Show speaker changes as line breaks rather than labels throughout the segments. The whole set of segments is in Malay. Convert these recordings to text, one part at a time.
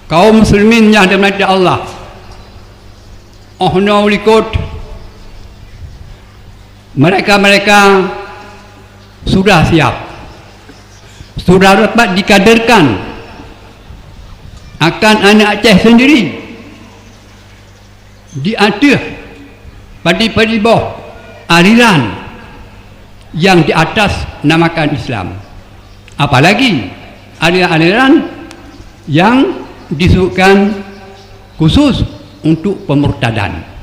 kaum muslimin yang dirahmati Allah, ohno likut mereka sudah siap, sudah dapat dikaderkan akan anak Aceh sendiri diatur pada bawah aliran yang di atas namakan Islam, apalagi aliran-aliran yang disebutkan khusus untuk pemurtadan.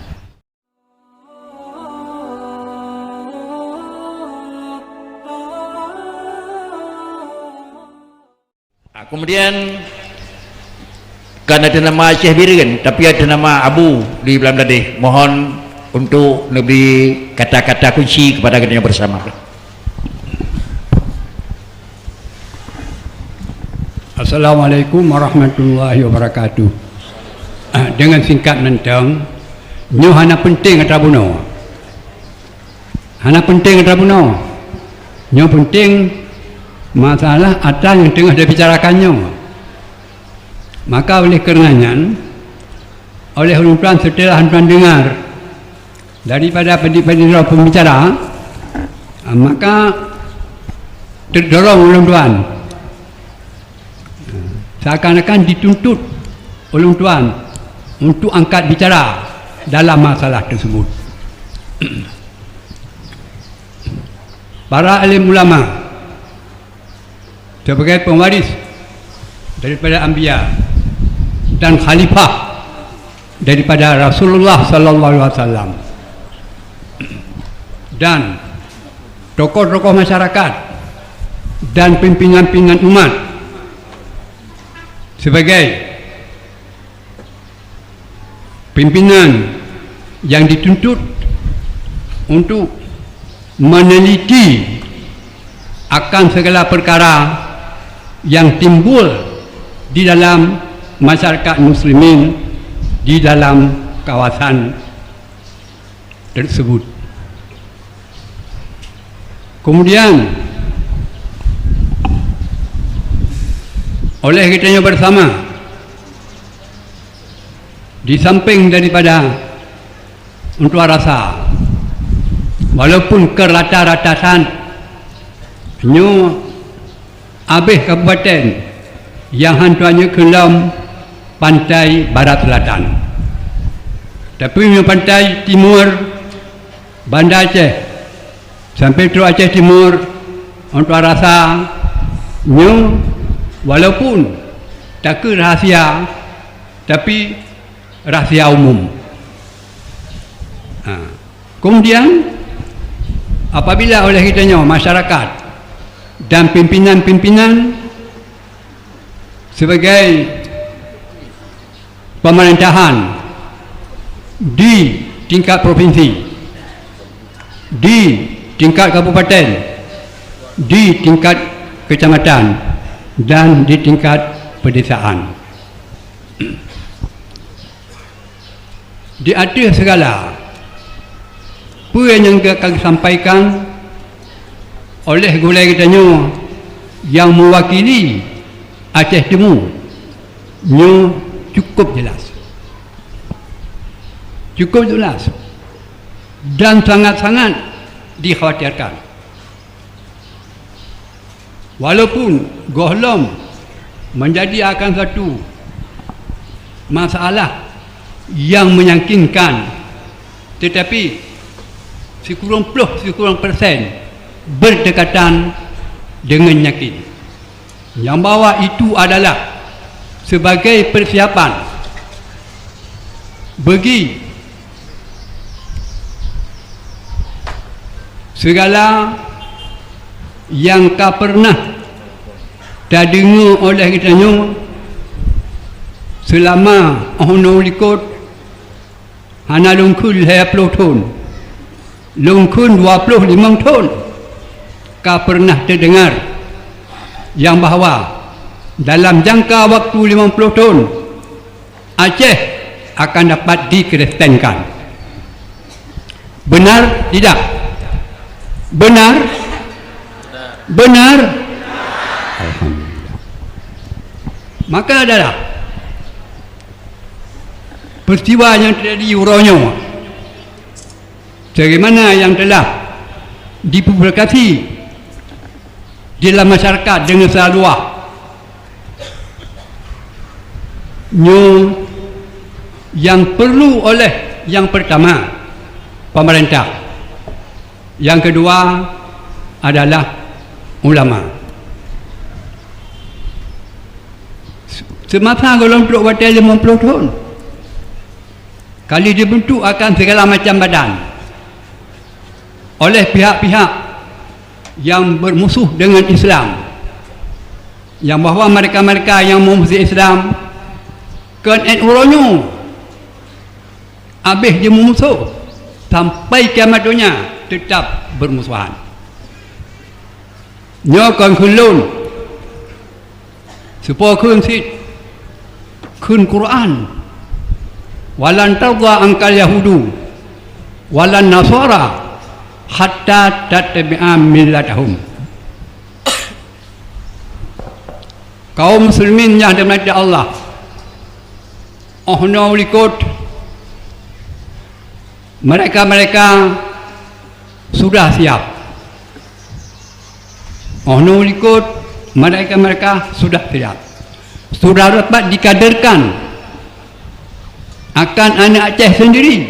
Kemudian kan ada nama Aceh Birin, tapi ada nama Abu di belakang tadi. Mohon untuk lebih kata-kata kunci kepada kita bersama.
Assalamualaikum warahmatullahi wabarakatuh. Dengan singkat mentang, nyo hana penting kata buno. Hana penting kata buno. Nyo penting masalah atas yang tengah dibicarakannya. Maka oleh kerenanya, oleh tuan setelah tuan dengar daripada pendidik-pendidik pembicara, maka terdorong tuan seakan-akan dituntut oleh tuan untuk angkat bicara dalam masalah tersebut. Para alim ulama sebagai pewaris daripada anbiya dan khalifah daripada Rasulullah sallallahu alaihi wasallam dan tokoh-tokoh masyarakat dan pimpinan-pimpinan umat sebagai pimpinan yang dituntut untuk meneliti akan segala perkara yang timbul di dalam masyarakat muslimin di dalam kawasan tersebut. Kemudian oleh kitanya bersama, di samping daripada untuk rasa, walaupun ke rata-ratasan nyo habis kabupaten yang hantuannya ke dalam pantai barat selatan, tapi nyo pantai timur Banda Aceh sampai ke Aceh Timur untuk rasa nyo walaupun tak ke rahasia tapi rahasia umum. Kemudian apabila oleh kitanya masyarakat dan pimpinan-pimpinan sebagai pemerintahan di tingkat provinsi, di tingkat kabupaten, di tingkat kecamatan dan di tingkat pedesaan, di atas segala apa yang akan disampaikan oleh gulai kitanya yang mewakili Aceh Timur nyo cukup jelas, dan sangat-sangat dikhawatirkan. Walaupun gohlom menjadi akan satu masalah yang menyangkinkan, tetapi sekurang persen berdekatan dengan yakin yang bahwa itu adalah sebagai persiapan bagi segala yang tak pernah tak dengar oleh kitanya selama ono likut hana lungkul 20 tahun, lungkul 25 tahun, kau pernah terdengar yang bahawa dalam jangka waktu 50 tahun Aceh akan dapat dikristenkan. Benar tidak? Benar? Benar? Alhamdulillah. Maka adalah peristiwa yang terjadi uronyo sebagaimana yang telah dipublikasi di dalam masyarakat dengan secara luas. Yang perlu oleh yang pertama pemerintah, yang kedua adalah ulama. Semasa kelompok batal 50 tahun kali dibentuk akan segala macam badan oleh pihak-pihak yang bermusuh dengan Islam, yang bahawa mereka-mereka yang memusuhi Islam kan uronyo habis dia memusuh sampai kiamat dunia tetap bermusuhan. Nyo kan kulun supaya kun sit kun Quran walan tadha angkal yahudu walan nasara hatta tattabi'a millatahum. Kaum muslimin yang dimiliki Allah ohno likut mereka sudah siap. Ohno likut mereka sudah siap, sudah dapat dikaderkan akan anak Aceh sendiri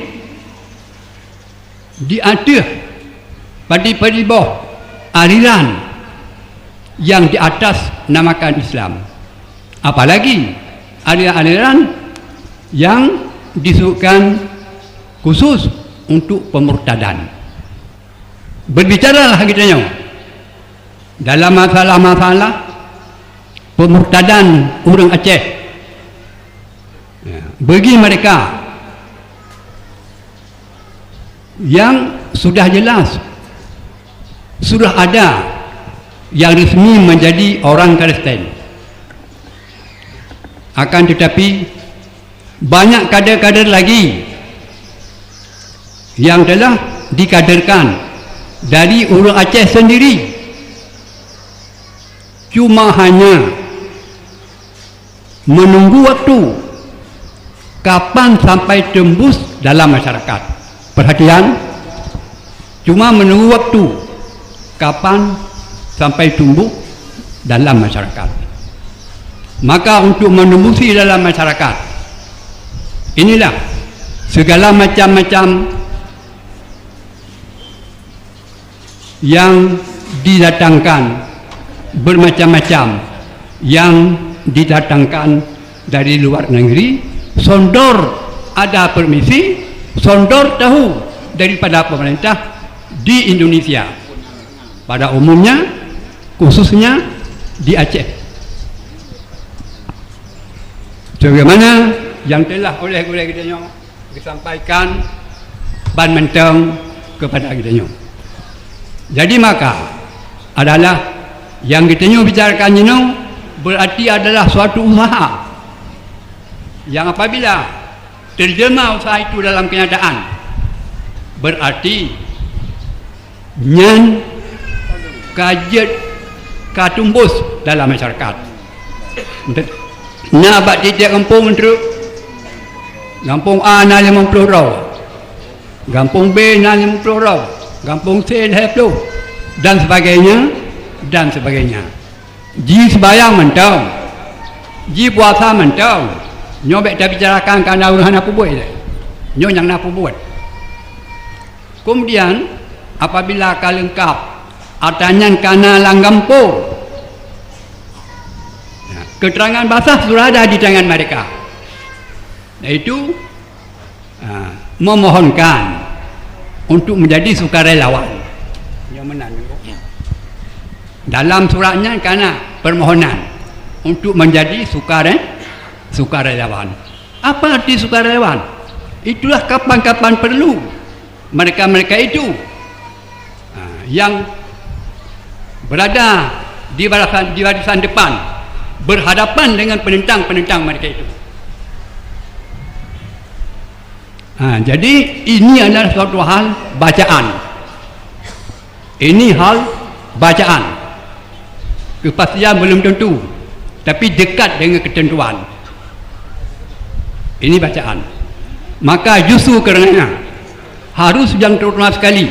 diatur pada bawah aliran yang di atas namakan Islam, apalagi aliran-aliran yang disebutkan khusus untuk pemurtadan. Berbicaralah kitanya dalam masalah-masalah pemurtadan orang Aceh, bagi mereka yang sudah jelas sudah ada yang resmi menjadi orang Kristen, akan tetapi banyak kader-kader lagi yang telah dikaderkan dari orang Aceh sendiri, cuma hanya menunggu waktu kapan sampai tembus dalam masyarakat. Perhatian, cuma menunggu waktu kapan sampai tumbuh dalam masyarakat. Maka untuk menembusi dalam masyarakat, inilah segala macam-macam yang didatangkan, bermacam-macam yang didatangkan dari luar negeri. Sondor ada permisi, sondor tahu daripada pemerintah di Indonesia, pada umumnya khususnya di Aceh, sebagaimana yang telah oleh kita disampaikan ban mentang kepada kita. Jadi maka adalah yang kita bicarakan ini berarti adalah suatu usaha yang apabila terjemah usaha itu dalam kenyataan berarti nyan kajet katumbus dalam masyarakat. Nak bak titik kampung untuk kampung A na 50 raw, kampung B na 50 raw, kampung C 50 dan sebagainya. Ji sembahyang mentang, ji puasa mentang, nyobek dah bicarakan kerana urusan apa buat dia, nyo yang nak buat. Kemudian apabila kau lengkap artanyan kana langgampung, keterangan basah sudah ada di tangan mereka, iaitu memohonkan untuk menjadi sukarelawan. Yang menang dalam suratnya karena permohonan untuk menjadi sukarelawan. Apa arti sukarelawan? Itulah kapan-kapan perlu mereka-mereka itu yang berada di barisan depan berhadapan dengan penentang-penentang mereka itu. Jadi ini adalah suatu hal bacaan. Ini hal bacaan. Kepastian belum tentu, tapi dekat dengan ketentuan. Ini bacaan. Maka justru karenanya harus yang terutama sekali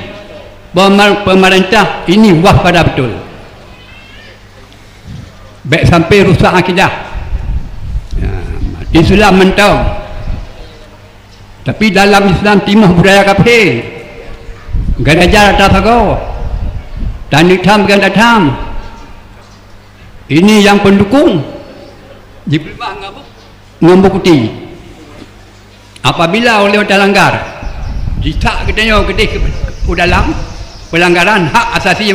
pemerintah ini waspada betul. Baik sampai rusak akidah. Islam mentau. Tapi dalam Islam timah budaya kafir. Gadajar atas agak. Dan hitam ganda hitam. Ini yang pendukung. Diberi ngambukuti. Apabila oleh langgar, ditak katanya ke dalam pelanggaran hak asasi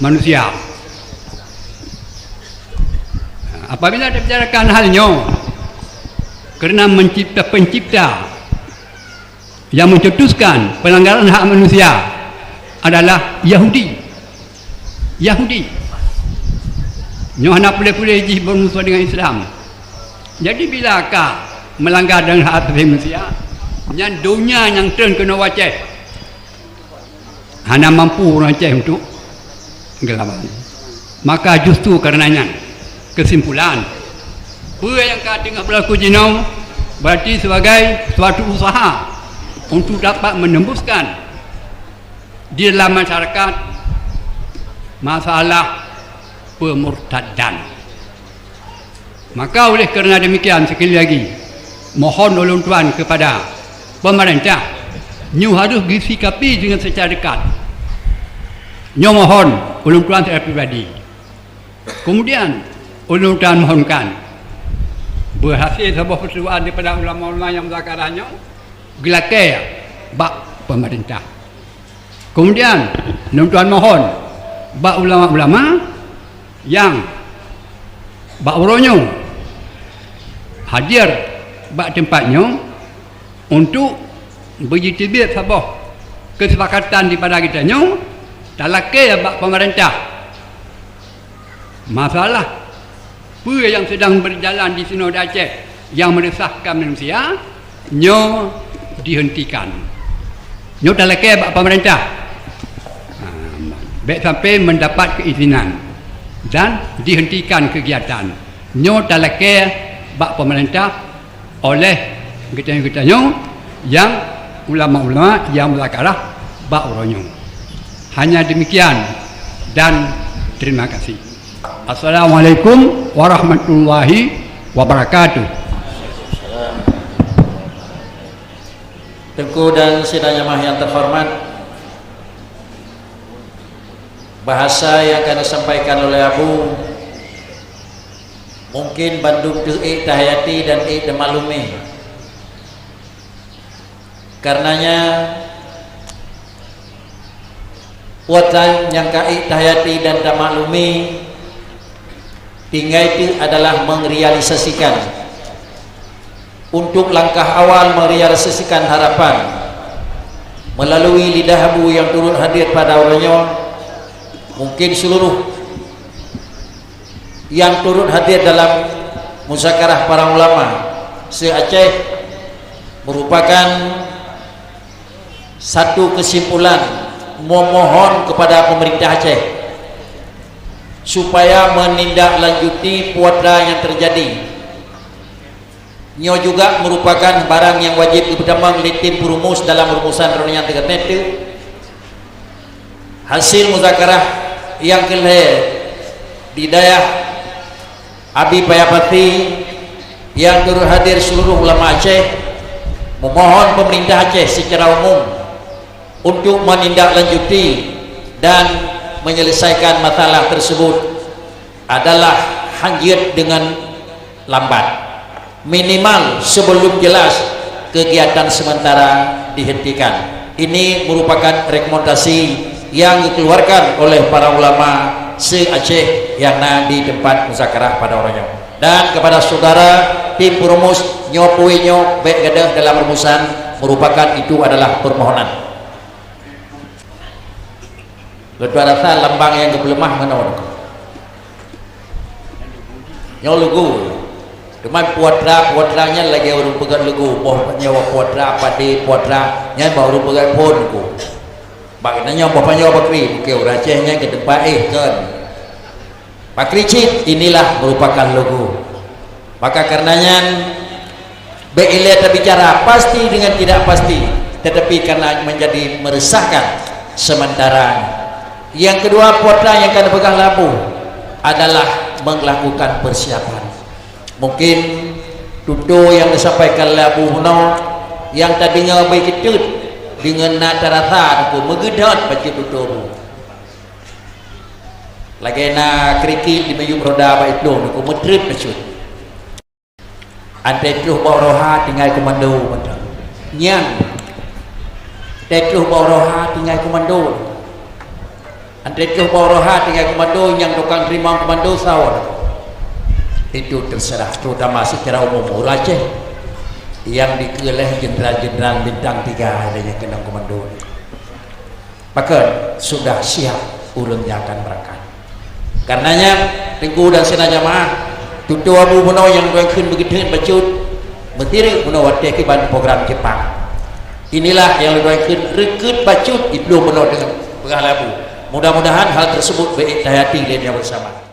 manusia. Apabila dibicarakan halnya kerana pencipta yang mencetuskan pelanggaran hak manusia adalah Yahudi. Nyo hendak boleh-boleh bermusuh dengan Islam. Jadi bilakah melanggar dengan hak asasi manusia, yang dunia yang turun kena waceh, hanya mampu waceh untuk gelaban. Maka justru karenanya kesimpulan apa yang tengah berlaku jenau berarti sebagai suatu usaha untuk dapat menembuskan di dalam masyarakat masalah pemurtadan. Maka oleh kerana demikian, sekali lagi mohon tolong tuan kepada pemerintah, nyu harus disikapi dengan secara dekat. Nyu mohon tolong tuan secara pribadi. Kemudian tolong tuan mohonkan berhasil sebuah persetujuan daripada ulama-ulama yang muzakarahnya gelakai bak pemerintah. Kemudian tolong tuan mohon bak ulama-ulama yang bak uronyo hadir bak tempatnya untuk berjitibir sebuah kesepakatan daripada kita nyo talakai bak pemerintah masalah apa yang sedang berjalan di Sinod Aceh yang meresahkan manusia nyo dihentikan, nyo talakai bak pemerintah baik sampai mendapat keizinan dan dihentikan kegiatan nyo talakai bak pemerintah oleh kita yang ulama-ulama yang muzakarah bak uronyo. Hanya demikian dan terima kasih. Assalamualaikum warahmatullahi wabarakatuh.
Tengku dan sidang jamaah yang terhormat, bahasa yang akan disampaikan oleh Abu mungkin Bandung tu tahayati dan demalumi. Karenanya watan yang tahayati dan demalumi tinggal itu adalah merealisasikan untuk langkah awal merealisasikan harapan melalui lidah Abu yang turut hadir pada orangnya. Mungkin seluruh yang turut hadir dalam muzakarah para ulama se-Aceh merupakan satu kesimpulan memohon kepada pemerintah Aceh supaya menindaklanjuti puatra yang terjadi. Nyo juga merupakan barang yang wajib dipertimbangkan oleh tim perumus dalam rumusan runian 3 meter. Hasil muzakarah yang kelihatan di daerah Abi Payapati yang turut hadir seluruh ulama Aceh memohon pemerintah Aceh secara umum untuk menindaklanjuti dan menyelesaikan masalah tersebut adalah hanyut dengan lambat, minimal sebelum jelas kegiatan sementara dihentikan. Ini merupakan rekomendasi yang dikeluarkan oleh para ulama se-Aceh yang ada di tempat muzakarah pada orangnya. Dan kepada saudara tim perumus nyopuinyo baik gadah dalam rumusan merupakan itu adalah permohonan. Kedua rasa lambang yang kebelemah menurut nyo lugu cuman puatra-puatranya lagi baru pegang lugu bohnya puatra padi puatra nya baru pegang pun ku bagainya bohnya bakri ke Acehnya ke tempat kan bakri cit inilah merupakan lugu. Maka karenanya Bila kita bicara pasti dengan tidak pasti, tetapi karena menjadi meresahkan sementara. Yang kedua, putra yang akan pegang labu adalah melakukan persiapan. Mungkin tutur yang disampaikan labu no, yang tadinya baik itu dengan nada rasa aku megedot baca tutur. Lagi na kerikil di bayu roda baik itu aku metrip macam. Ada itu boroha tinggal komando macam. Nyang. Ada boroha tinggal komando. Ada itu boroha tinggal komando yang tukang terima komando sawar. Itu terserah, terutama secara umum Aceh yang dikeleh jenderal-jenderal bintang 3 adanya kenang komando. Maka sudah siap urunnya akan berangkat. Karenanya Tengku dan Sena Jamaah tutu Abu Buno yang doakan begitu bacut bertiri Buno wadah ke program Jepang. Inilah yang doakan rekut bacut Ibnu Buno dengan pengalabu. Mudah-mudahan hal tersebut baik dayati lainnya bersama.